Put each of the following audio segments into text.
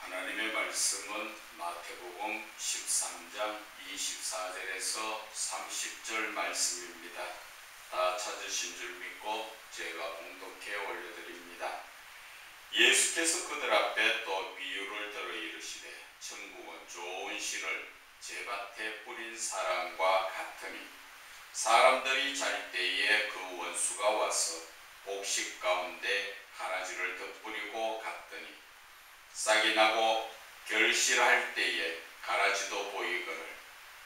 하나님의 말씀은 마태복음 13장 24절에서 30절 말씀입니다. 다 찾으신 줄 믿고 제가 봉독해 올려드립니다. 예수께서 그들 앞에 또 비유를 들어 이르시되 천국은 좋은 씨를 제밭에 뿌린 사람과 같으니 사람들이 잘 때에 그 원수가 와서 곡식 가운데 가라지를 덧뿌리고 갔더니 싹이 나고 결실할 때에 가라지도 보이거늘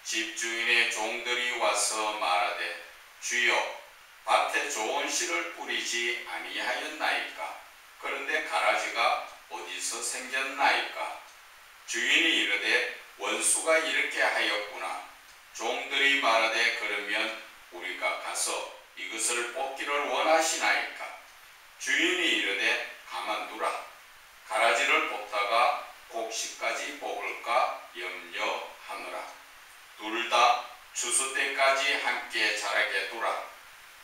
집주인의 종들이 와서 말하되 주여 밭에 좋은 씨를 뿌리지 아니하였나이까? 그런데 가라지가 어디서 생겼나이까? 주인이 이르되 원수가 이렇게 하였구나. 종들이 말하되 그러면 우리가 가서 이것을 뽑기를 원하시나이까? 주인이 이르되 가만두라. 가라지를 뽑다가 곡식까지 뽑을까 염려하노라. 둘 다 추수 때까지 함께 자라게 두라.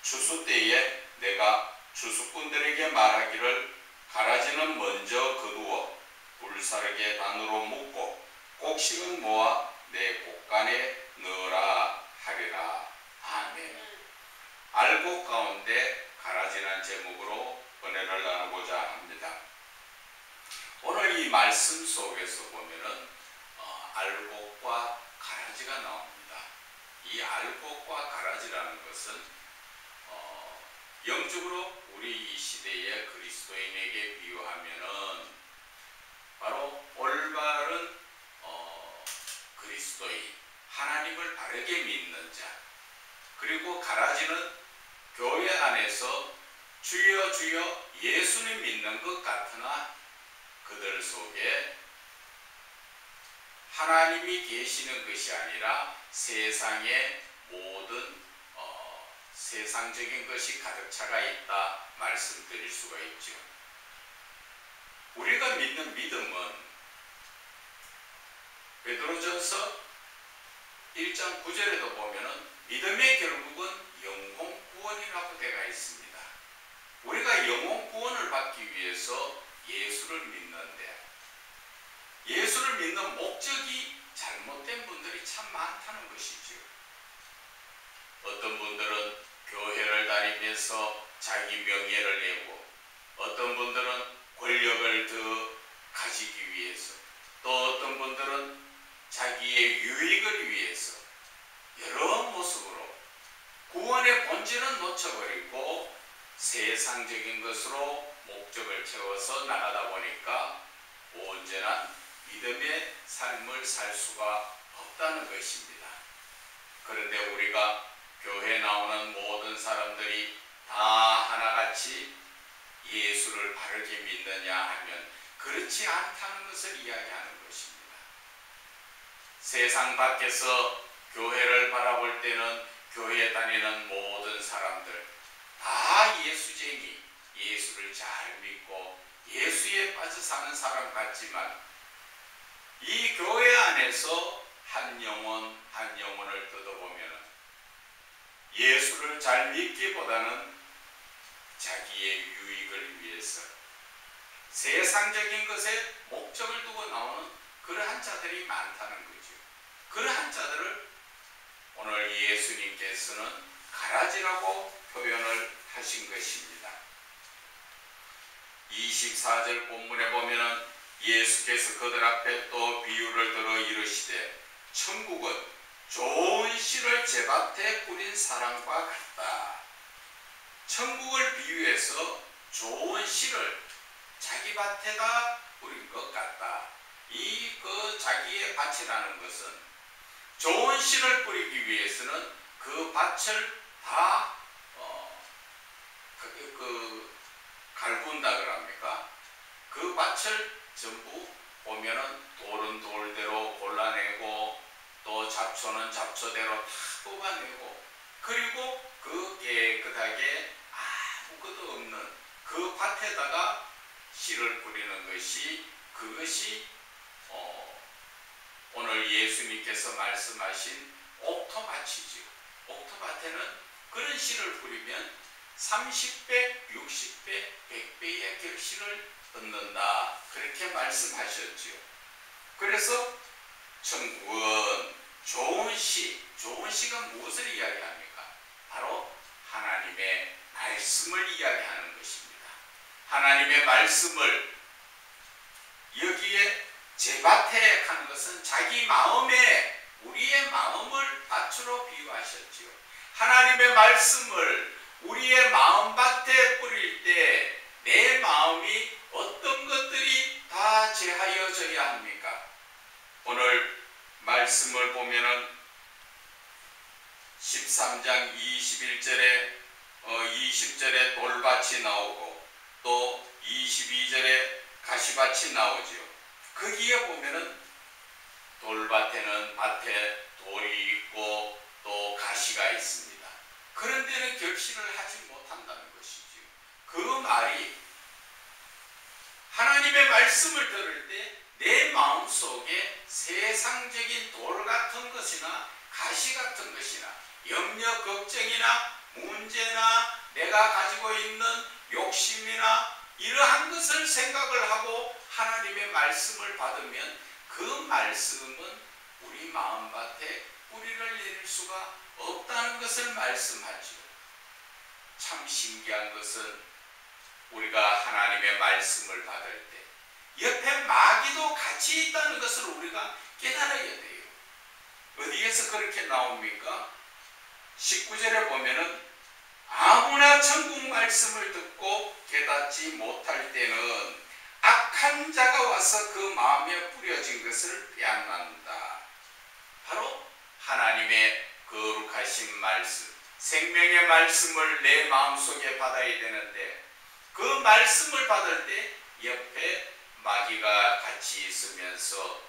추수 때에 내가 추수꾼들에게 말하기를 가라지는 먼저 거두어 불사르게 단으로 묶고 곡식은 모아 내 곡간에 넣으라 하리라. 아멘. 알곡 가운데 가라지란 제목으로 은혜를 나누고자 합니다. 오늘 이 말씀 속에서 보면은 알곡과 가라지가 나옵니다. 이 알곡과 가라지라는 것은 영적으로 우리 이 시대의 그리스도인에게 비유하면은 바로 올바른 그리스도인, 하나님을 바르게 믿는 자, 그리고 가라지는 교회 안에서 주여 주여 예수님 믿는 것 같으나 그들 속에 하나님이 계시는 것이 아니라 세상의 모든 세상적인 것이 가득 차가 있다 말씀드릴 수가 있죠. 우리가 믿는 믿음은 베드로전서 1장 9절에도 보면은 믿음의 결국은 영혼 구원이라고 되어 있습니다. 우리가 영혼 구원을 받기 위해서 예수를 믿는데 예수를 믿는 목적이 잘못된 분들이 참 많다는 것이죠. 어떤 분들은 교회를 다니면서 자기 명예를 내고, 어떤 분들은 권력을 더 가지기 위해서, 또 어떤 분들은 자기의 유익을 위해서 여러 모습으로 구원의 본질은 놓쳐버리고 세상적인 것으로 목적을 채워서 나가다 보니까 온전한 믿음의 삶을 살 수가 없다는 것입니다. 그런데 우리가 교회에 나오는 모든 사람들이 다 하나같이 예수를 바르게 믿느냐 하면 그렇지 않다는 것을 이야기하는 것입니다. 세상 밖에서 교회를 바라볼 때는 교회에 다니는 모든 사람들 다 예수쟁이, 예수를 잘 믿고 예수에 빠져 사는 사람 같지만 이 교회 안에서 한 영혼 한 영혼을 뜯어보면 예수를 잘 믿기보다는 자기의 유익을 위해서 세상적인 것에 목적을 두고 나오는 그러한 자들이 많다는 거죠. 그러한 자들을 오늘 예수님께서는 가라지라고 표현을 하신 것입니다. 24절 본문에 보면은 예수께서 그들 앞에 또 비유를 들어 이르시되 천국은 좋은 씨를 제밭에 뿌린 사람과 같다. 천국을 비유해서 좋은 씨를 자기 밭에다 뿌린 것 같다. 이 자기의 밭이라는 것은 좋은 씨를 뿌리기 위해서는 그 밭을 다 갈군다 그럽니까? 그 밭을 전부 보면은 돌은 돌대로 골라내고 또 잡초는 잡초대로 다 뽑아내고 그리고 그 깨끗하게 아무것도 없는 그 밭에다가 씨를 뿌리는 것이 그것이 오늘 예수님께서 말씀하신 옥토밭이죠. 옥토밭에는 그런 씨를 뿌리면 30배, 60배, 100배의 결실을 얻는다. 그렇게 말씀하셨지요. 그래서 천국은 좋은 시가 무엇을 이야기합니까? 바로 하나님의 말씀을 이야기하는 것입니다. 하나님의 말씀을 여기에 제밭에 하는 것은 자기 마음에 우리의 마음을 밭으로 비유하셨지요. 하나님의 말씀을 우리의 마음밭에 뿌릴 때 내 마음이 어떤 것들이 다 제하여져야 합니까? 오늘 말씀을 보면은 13장 20절에 돌밭이 나오고 또 22절에 가시밭이 나오지요. 거기에 보면은 돌밭에는 밭에 돌이 있고 또 가시가 있습니다. 그런 데는 결실을 하지 못한다는 것이지요. 그 말이 하나님의 말씀을 들을 때 내 마음속에 세상적인 돌 같은 것이나 가시 같은 것이나 염려, 걱정이나 문제나 내가 가지고 있는 욕심이나 이러한 것을 생각을 하고 하나님의 말씀을 받으면 그 말씀은 우리 마음밭에 뿌리를 내릴 수가 없다는 것을 말씀하죠. 참 신기한 것은 우리가 하나님의 말씀을 받을 때 옆에 마귀도 같이 있다는 것을 우리가 깨달아야 돼요. 어디에서 그렇게 나옵니까? 19절에 보면은 아무나 천국 말씀을 듣고 깨닫지 못할 때는 악한 자가 와서 그 마음에 뿌려진 것을 빼앗는다. 바로 하나님의 거룩하신 말씀, 생명의 말씀을 내 마음속에 받아야 되는데 그 말씀을 받을 때 옆에 마귀가 같이 있으면서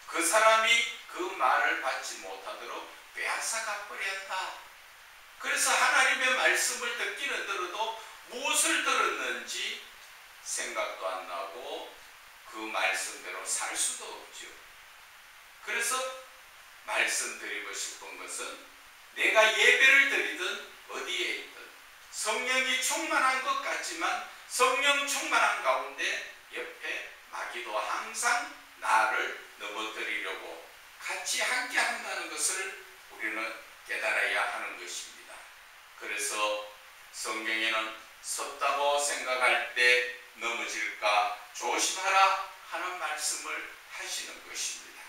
그 사람이 그 말을 받지 못하도록 빼앗아 가버렸다. 그래서 하나님의 말씀을 듣기는 들어도 무엇을 들었는지 생각도 안 나고 그 말씀대로 살 수도 없죠. 그래서 말씀드리고 싶은 것은 내가 예배를 드리든 어디에 있든 성령이 충만한 것 같지만 성령 충만한 가운데 옆에 마귀도 항상 나를 넘어뜨리려고 같이 함께 한다는 것을 우리는 깨달아야 하는 것입니다. 그래서 성경에는 섰다고 생각할 때 넘어질까 조심하라 하는 말씀을 하시는 것입니다.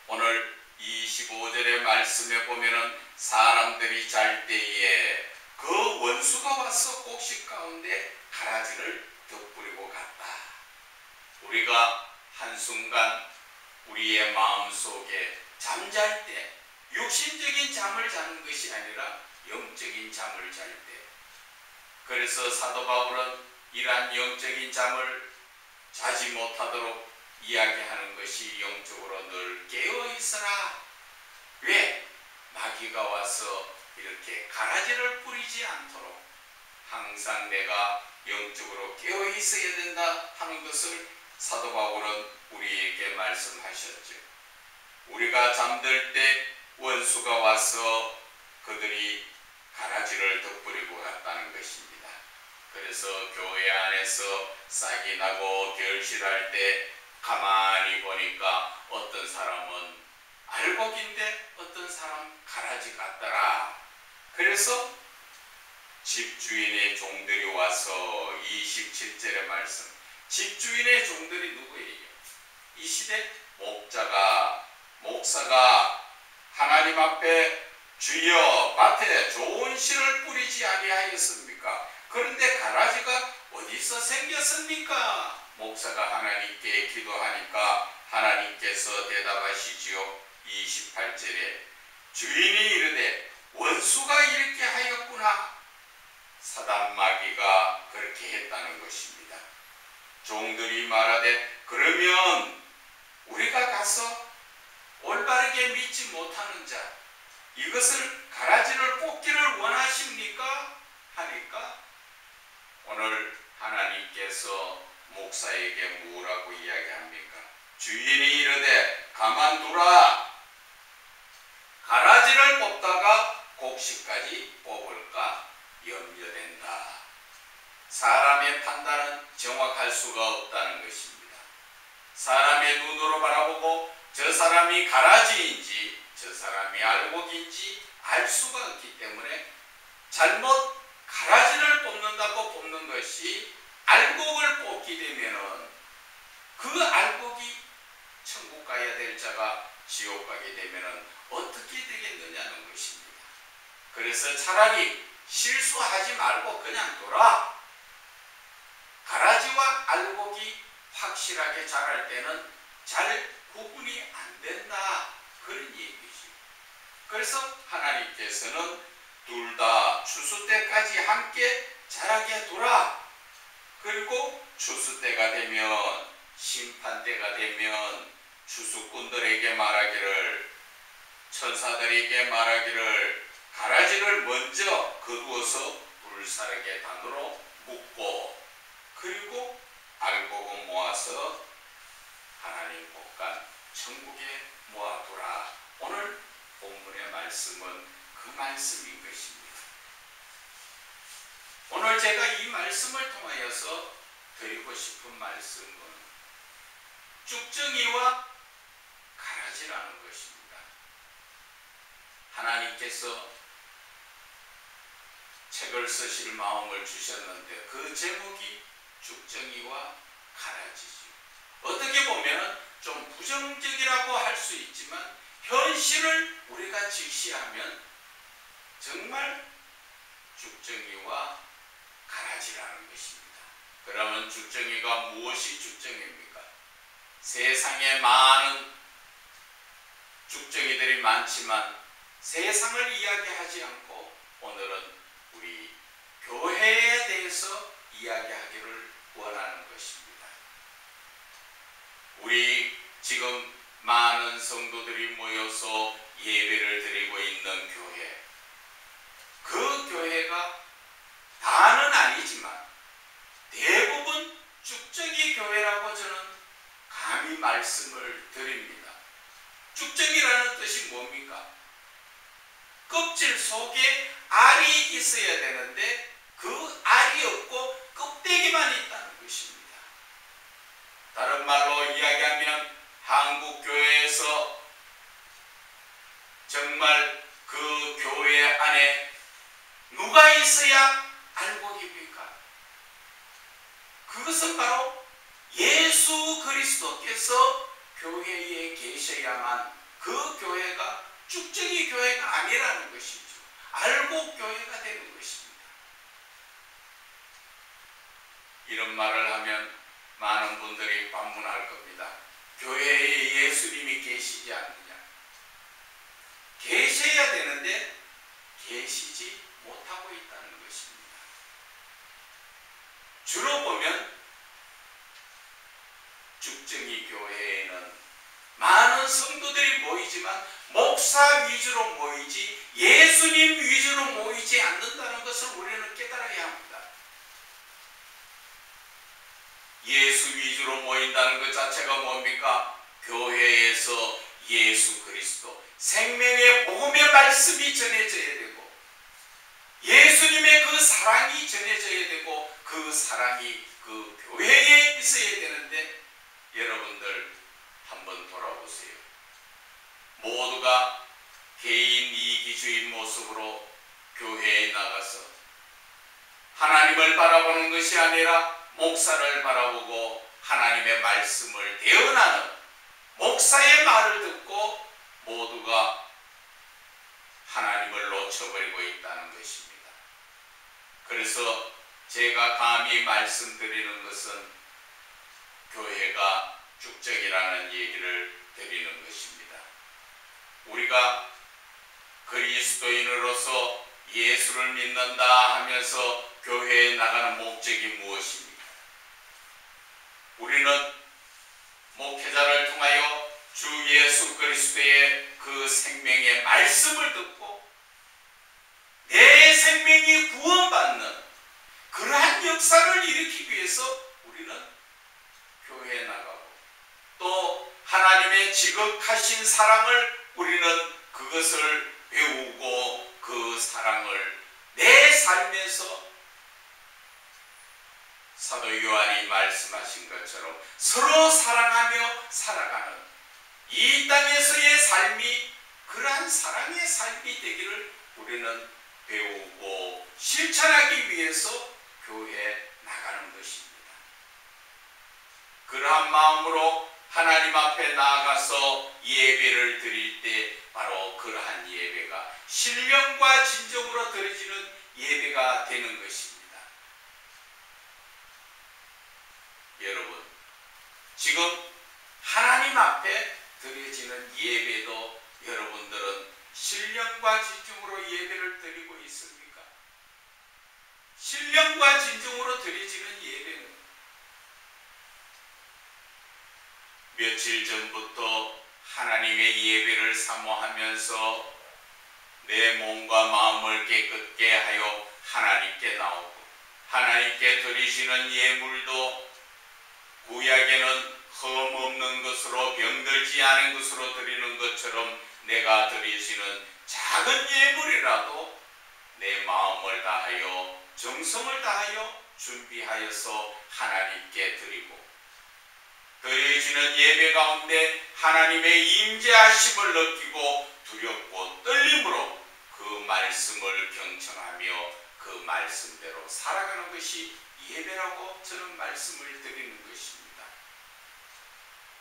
오늘 25절의 말씀에 보면은 사람들이 잘 때에 그 원수가 와서 곡식 가운데 가라지를 덧뿌리고 갔다. 우리가 한순간 우리의 마음속에 잠잘 때 육신적인 잠을 자는 것이 아니라 영적인 잠을 잘 때, 그래서 사도 바울은 이러한 영적인 잠을 자지 못하도록 이야기하는 것이 영적으로 늘 깨어 있어라. 왜? 마귀가 와서 이렇게 가라지를 뿌리지 않도록 항상 내가 영적으로 깨어 있어야 된다 하는 것을 사도 바울은 우리에게 말씀하셨죠. 우리가 잠들 때 원수가 와서 그들이 가라지를 덧뿌리고 갔다는 것입니다. 그래서 교회 안에서 싹이 나고 결실할 때 가만히 보니까 어떤 사람은 알곡인데 어떤 사람 가라지 같더라. 그래서 집주인의 종들이 와서 27절의 말씀, 집주인의 종들이 누구예요? 이 시대 목사가 하나님 앞에 주여 밭에 좋은 씨를 뿌리지 아니하였습니까? 그런데 가라지가 어디서 생겼습니까? 목사가 하나님께 기도하니까 하나님께서 대답하시지요. 28절에 주인이 이르되 원수가 이렇게 하였구나. 사단 마귀가 그렇게 했다는 것입니다. 종들이 말하되 그러면 우리가 가서 올바르게 믿지 못하는 자 이것을 가라지를 뽑기를 원하십니까? 하니까 오늘 하나님께서 목사에게 뭐라고 이야기합니까? 주인이 이르되 가만두라. 가라지를 뽑다가 곡식까지 뽑을까 염려된다. 사람의 판단은 정확할 수가 없다는 것입니다. 사람의 눈으로 바라보고 저 사람이 가라지인지 저 사람이 알곡인지 알 수가 없기 때문에 잘못 가라지를 뽑는다고 뽑는 것이 알곡을 뽑게 되면은 그 알곡이 천국 가야 될 자가 지옥 가게 되면은 어떻게 되겠느냐는 것입니다. 그래서 차라리 실수하지 말고 그냥 둬라. 가라지와 알곡이 확실하게 자랄 때는 잘 구분이 안 된다. 그런 얘기죠. 그래서 하나님께서는 둘 다 추수 때까지 함께 자라게 두라. 그리고 추수 때가 되면, 심판 때가 되면 추수꾼들에게 말하기를, 천사들에게 말하기를 가라지를 먼저 거두어서 불사르게 단으로 묶고 그리고 알곡은 모아서 하나님 복간 천국에 모아두라. 오늘 본문의 말씀은 그 말씀인 것입니다. 오늘 제가 이 말씀을 통하여서 드리고 싶은 말씀은 쭉정이와 가라지라는 것입니다. 하나님께서 책을 쓰실 마음을 주셨는데 그 제목이 쭉정이와 가라지죠. 어떻게 보면 좀 부정적이라고 할 수 있지만 현실을 우리가 직시하면 정말 쭉정이와 가라지라는 것입니다. 그러면 쭉정이가 무엇이 쭉정입니까? 세상에 많은 쭉정이들이 많지만 세상을 이야기하지 않고 오늘은 우리 교회에 대해서 이야기하기를 원하는 것입니다. 우리 지금 많은 성도들이 모여서 예배를 드리고 있는 교회, 그 교회가 다는 아니지만 대부분 쭉정이 교회라고 저는 감히 말씀을 드립니다. 쭉정이라는 뜻이 뭡니까? 껍질 속에 알이 있어야 되는데 그 알이 없고 껍데기만 있다는 것입니다. 다른 말로 이야기하면 한국 교회에서 정말 그 교회 안에 누가 있어야 알곡입니까? 그것은 바로 예수 그리스도께서 교회에 계셔야만 그 교회가 쭉정이 교회가 아니라는 것이죠. 알곡 교회가 되는 것입니다. 이런 말을 하면 많은 분들이 반문할 겁니다. 교회에 예수님이 계시지 않느냐. 계셔야 되는데 계시지 못하고 있다는 것입니다. 주로 보면 쭉정이 교회에는 많은 성도들이 모이지만 목사 위주로 모이지 예수님 위주로 모이지 않는다는 것을 우리는 깨달아야 합니다. 예수 위주로 모인다는 것 자체가 뭡니까? 교회에서 예수 그리스도 생명의 복음의 말씀이 전해져야 되고 예수님의 그 사랑이 전해져야 되고 그 사랑이 그 교회에 있어야 되는데 여러분들 한번 돌아보세요. 모두가 개인 이기주의 모습으로 교회에 나가서 하나님을 바라보는 것이 아니라 목사를 바라보고 하나님의 말씀을 대언하는 목사의 말을 듣고 모두가 하나님을 놓쳐버리고 있다는 것입니다. 그래서 제가 감히 말씀드리는 것은 교회가 쭉정이라는 얘기를 드리는 것입니다. 우리가 그리스도인으로서 예수를 믿는다 하면서 교회에 나가는 목적이 무엇입니까? 우리는 목회자를 통하여 주 예수 그리스도의 그 생명의 말씀을 듣고 내 생명이 구원받는 그러한 역사를 일으키기 위해서 우리는 교회에 나가고 또 하나님의 지극하신 사랑을 우리는 그것을 배우고 그 사랑을 내 삶에서 사도 요한이 말씀하신 것처럼 서로 사랑하며 살아가는 이 땅에서의 삶이 그러한 사랑의 삶이 되기를 우리는 배우고 실천하기 위해서 교회에 나가는 것입니다. 그러한 마음으로 하나님 앞에 나아가서 예배를 드릴 때 바로 그러한 예배가 신령과 진정으로 드려지는 예배가 되는 것입니다. 여러분, 지금 하나님 앞에 드려지는 예배도 여러분들은 신령과 진정으로 예배를 드리고 있습니까? 신령과 진정으로 드려지는 예배는 며칠 전부터 하나님의 예배를 사모하면서 내 몸과 마음을 깨끗게 하여 하나님께 나오고 하나님께 드리시는 예물도 구약에는 흠 없는 것으로 병들지 않은 것으로 드리는 것처럼 내가 드리시는 작은 예물이라도 내 마음을 다하여 정성을 다하여 준비하여서 하나님께 드리고 드려지는 예배 가운데 하나님의 임재하심을 느끼고 두렵고 떨림으로 그 말씀을 경청하며 그 말씀대로 살아가는 것이 예배라고 저는 말씀을 드리는 것입니다.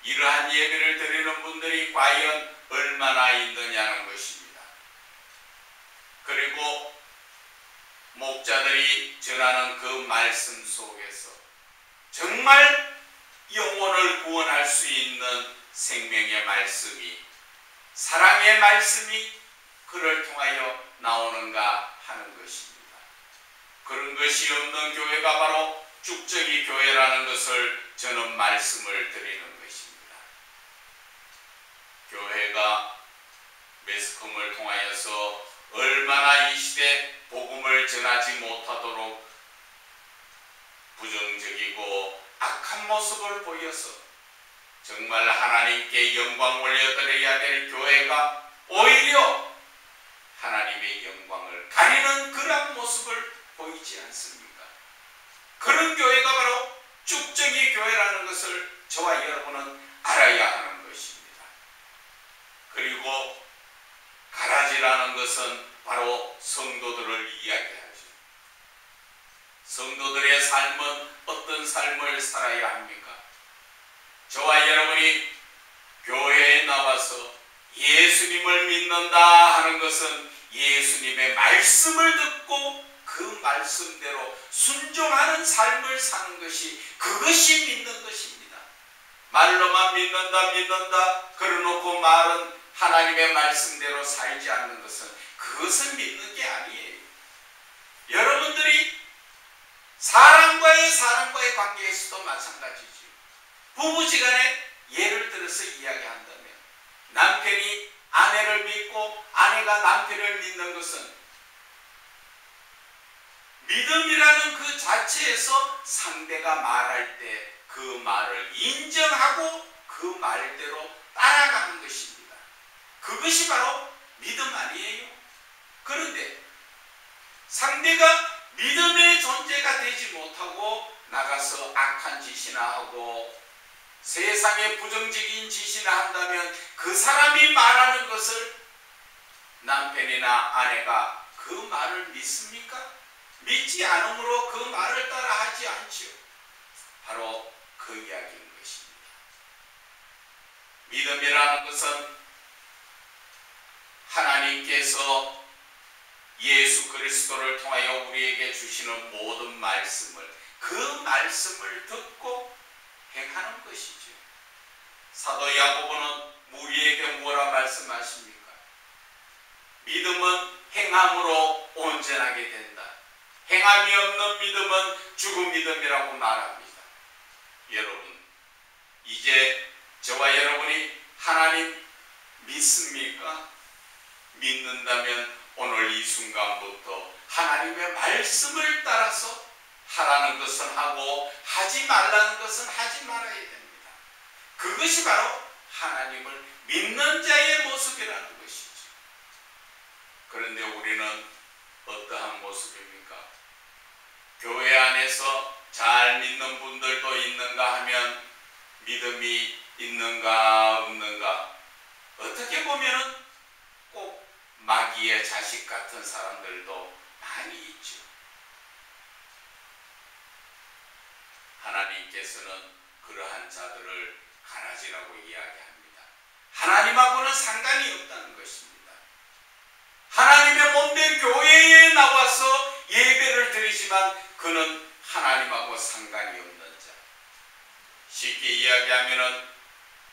이러한 예배를 드리는 분들이 과연 얼마나 있느냐는 것입니다. 그리고 목자들이 전하는 그 말씀 속에서 정말 영혼을 구원할 수 있는 생명의 말씀이 사랑의 말씀이 그를 통하여 나오는가 하는 것입니다. 그런 것이 없는 교회가 바로 쭉저기 교회라는 것을 저는 말씀을 드리는 것입니다. 교회가 매스컴을 통하여서 얼마나 이 시대 복음을 전하지 못하도록 부정적이고 악한 모습을 보여서 정말 하나님께 영광 올려드려야 될 교회가 오히려 하나님의 영광을 가리는 그런 모습을 보이지 않습니까? 그런 교회가 바로 쭉저기 교회라는 것을 저와 여러분은 알아야 하는 것입니다. 그리고 가라지라는 것은 바로 성도들을 이야기하죠. 성도들의 삶은 어떤 삶을 살아야 합니까? 저와 여러분이 교회에 나와서 예수님을 믿는다 하는 것은 예수님의 말씀을 듣고 그 말씀대로 순종하는 삶을 사는 것이 그것이 믿는 것입니다. 말로만 믿는다 그러놓고 말은 하나님의 말씀대로 살지 않는 것은 그것은 믿는 게 아니에요. 여러분들이 사람과의 관계에서도 마찬가지죠. 부부지간에 예를 들어서 이야기한다면 남편이 아내를 믿고 아내가 남편을 믿는 것은 믿음이라는 그 자체에서 상대가 말할 때 그 말을 인정하고 그 말대로 따라가는 것입니다. 그것이 바로 믿음 아니에요? 그런데 상대가 믿음의 존재가 되지 못하고 나가서 악한 짓이나 하고 세상에 부정적인 짓이나 한다면 그 사람이 말하는 것을 남편이나 아내가 그 말을 믿습니까? 믿지 않으므로 그 말을 따라 하지 않죠. 바로 그 이야기인 것입니다. 믿음이라는 것은 하나님께서 예수 그리스도를 통하여 우리에게 주시는 모든 말씀을 그 말씀을 듣고 행하는 것이죠. 사도 야고보는 우리에게 뭐라 말씀하십니까? 믿음은 행함으로 온전하게 된다. 행함이 없는 믿음은 죽은 믿음이라고 말합니다. 여러분, 이제 저와 여러분이 하나님 믿습니까? 믿는다면 오늘 이 순간부터 하나님의 말씀을 따라서 하라는 것은 하고 하지 말라는 것은 하지 말아야 됩니다. 그것이 바로 하나님을 믿는 자의 모습이라는 것이죠. 그런데 우리는 어떠한 모습입니까? 교회 안에서 잘 믿는 분들도 있는가 하면 믿음이 있는가 없는가, 어떻게 보면은 꼭 마귀의 자식 같은 사람들도 많이 있죠. 하나님께서는 그러한 자들을 가라지라고 이야기합니다. 하나님하고는 상관이 없다는 것입니다. 하나님의 몸된 교회에 나와서 예배를 드리지만 그는 하나님하고 상관이 없는 자. 쉽게 이야기하면은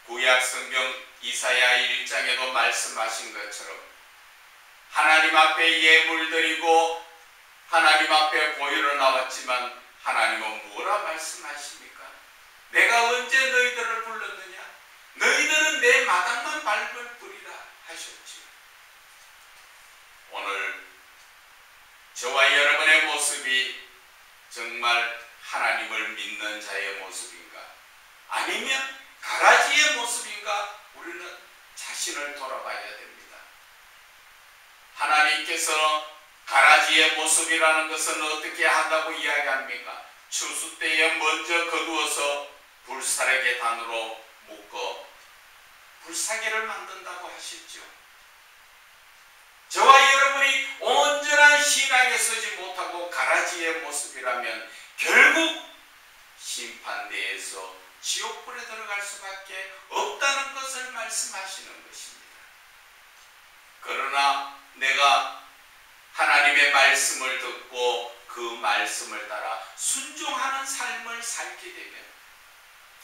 구약 성경 이사야 1장에도 말씀하신 것처럼 하나님 앞에 예물 드리고 하나님 앞에 보혈로 나왔지만 하나님은 뭐라 말씀하십니까? 내가 언제 너희들을 불렀느냐? 너희들은 내 마당만 밟을 뿐이라 하셨지요. 오늘 저와 여러분의 모습이 정말 하나님을 믿는 자의 모습인가? 아니면 가라지의 모습인가? 우리는 자신을 돌아봐야 됩니다. 하나님께서 가라지의 모습이라는 것은 어떻게 한다고 이야기합니까? 추수 때에 먼저 거두어서 불사르게 단으로 묶어 불사기를 만든다고 하셨죠. 저와 여러분이 온전한 신앙에 서지 못하고 가라지의 모습이라면 결국 심판대에서 지옥불에 들어갈 수밖에 없다는 것을 말씀하시는 것입니다. 그러나 내가 하나님의 말씀을 듣고 그 말씀을 따라 순종하는 삶을 살게 되면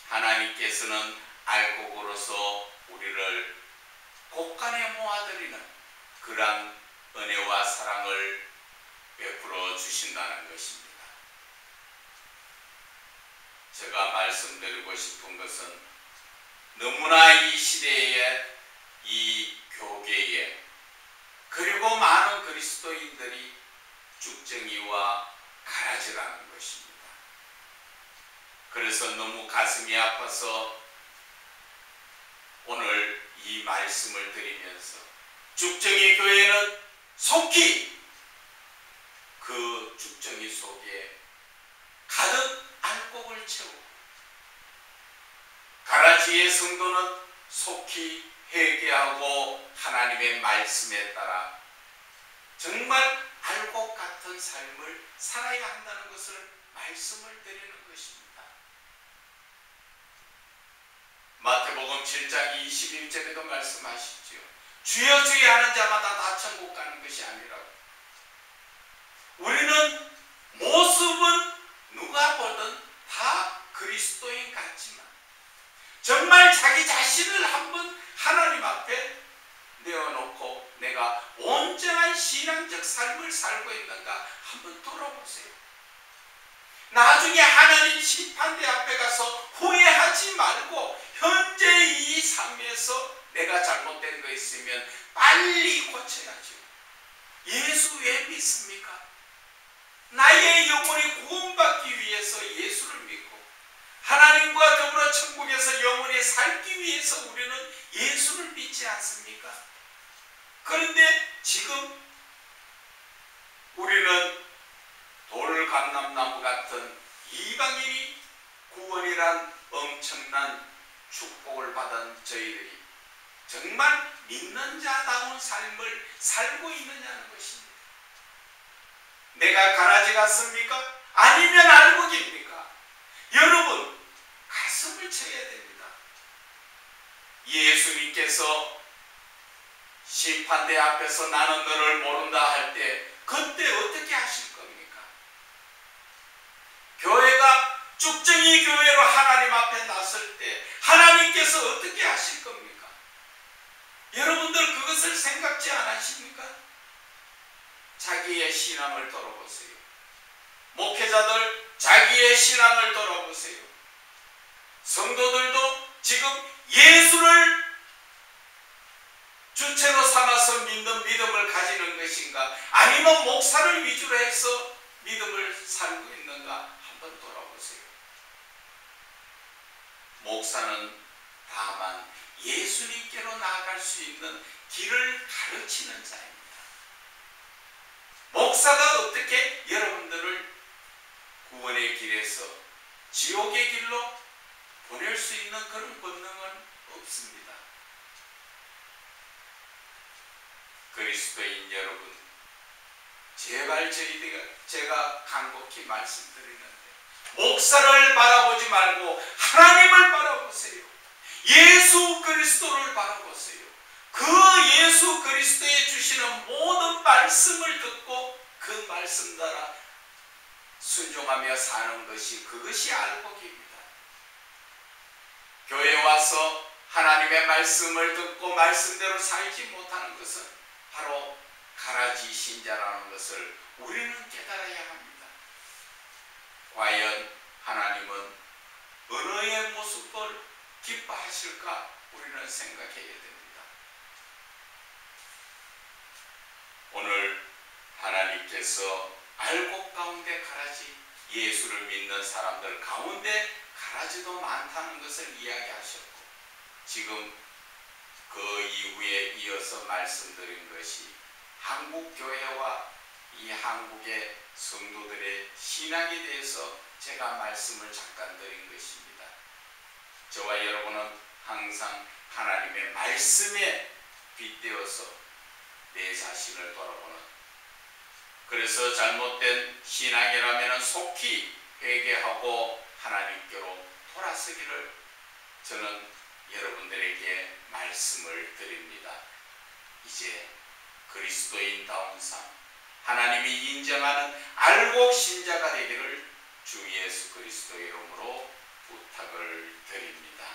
하나님께서는 알곡으로서 우리를 곳간에 모아드리는 그러한 은혜와 사랑을 베풀어 주신다는 것입니다. 제가 말씀드리고 싶은 것은 너무나 이 시대에 이 교계에 그리고 많은 그리스도인들이 쭉정이와 가라지라는 것입니다. 그래서 너무 가슴이 아파서 오늘 이 말씀을 드리면서 쭉정이 교회는 속히 그 쭉정이 속에 가득 알곡을 채우고 가라지의 성도는 속히 회개하고 하나님의 말씀에 따라 정말 알곡 같은 삶을 살아야 한다는 것을 말씀을 드리는 것입니다. 마태복음 7장 21절에도 말씀하시죠. 주여 주여 하는 자마다 다 천국 가는 것이 아니라고. 우리는 모습은 누가 보든 다 그리스도인 같지만 정말 자기 자신을 한번 하나님 앞에 내어놓고 내가 온전한 신앙적 삶을 살고 있는가 한번 돌아보세요. 나중에 하나님 심판대 앞에 가서 후회하지 말고 현재 이 삶에서 내가 잘못된 거 있으면 빨리 고쳐야죠. 예수 왜 믿습니까? 나의 영혼이 구원받기 위해서 예수를 믿고 하나님과 더불어 천국에서 영원히 살기 위해서 우리는 예수를 믿지 않습니까? 그런데 지금 우리는 돌감람나무 같은 이방인이 구원이란 엄청난 축복을 받은 저희들이 정말 믿는 자다운 삶을 살고 있느냐는 것입니다. 내가 가라지 같습니까? 아니면 알곡입니까? 여러분 가슴을 쳐야 됩니다. 예수님께서 심판대 앞에서 나는 너를 모른다 할 때 그때 어떻게 하실 겁니까? 교회가 쭉정이 교회로 하나님 앞에 나설 때 하나님께서 어떻게 하실 겁니까? 여러분들 그것을 생각지 않으십니까? 자기의 신앙을 돌아보세요. 목회자들 자기의 신앙을 돌아보세요. 성도들도 지금 예수를 주체로 삼아서 믿는 믿음을 가지는 것인가 아니면 목사를 위주로 해서 믿음을 살고 있는가 한번 돌아보세요. 목사는 다만 예수님께로 나아갈 수 있는 길을 가르치는 자입니다. 목사가 어떻게 여러분들을 구원의 길에서 지옥의 길로 보낼 수 있는 그런 권능은 없습니다. 그리스도인 여러분, 제발 제가 간곡히 말씀드리는데 목사를 바라보지 말고 하나님을 바라보세요. 예수 그리스도를 바라보세요. 그 예수 그리스도에 주시는 모든 말씀을 듣고 그 말씀 따라 순종하며 사는 것이 그것이 알복입니다. 교회에 와서 하나님의 말씀을 듣고 말씀대로 살지 못하는 것은 바로 가라지 신자라는 것을 우리는 깨달아야 합니다. 과연 하나님은 언어의 모습을 기뻐하실까 우리는 생각해야 됩니다. 오늘 하나님께서 알곡 가운데 가라지, 예수를 믿는 사람들 가운데 가라지도 많다는 것을 이야기하셨고, 지금 그 이후에 이어서 말씀드린 것이 한국교회와 이 한국의 성도들의 신앙에 대해서 제가 말씀을 잠깐 드린 것입니다. 저와 여러분은 항상 하나님의 말씀에 빗대어서 내 자신을 돌아보는, 그래서 잘못된 신앙이라면 속히 회개하고 하나님께로 돌아서기를 저는 여러분들에게 말씀을 드립니다. 이제 그리스도인다운 삶, 하나님이 인정하는 알곡 신자가 되기를 주 예수 그리스도 이름으로 부탁을 드립니다.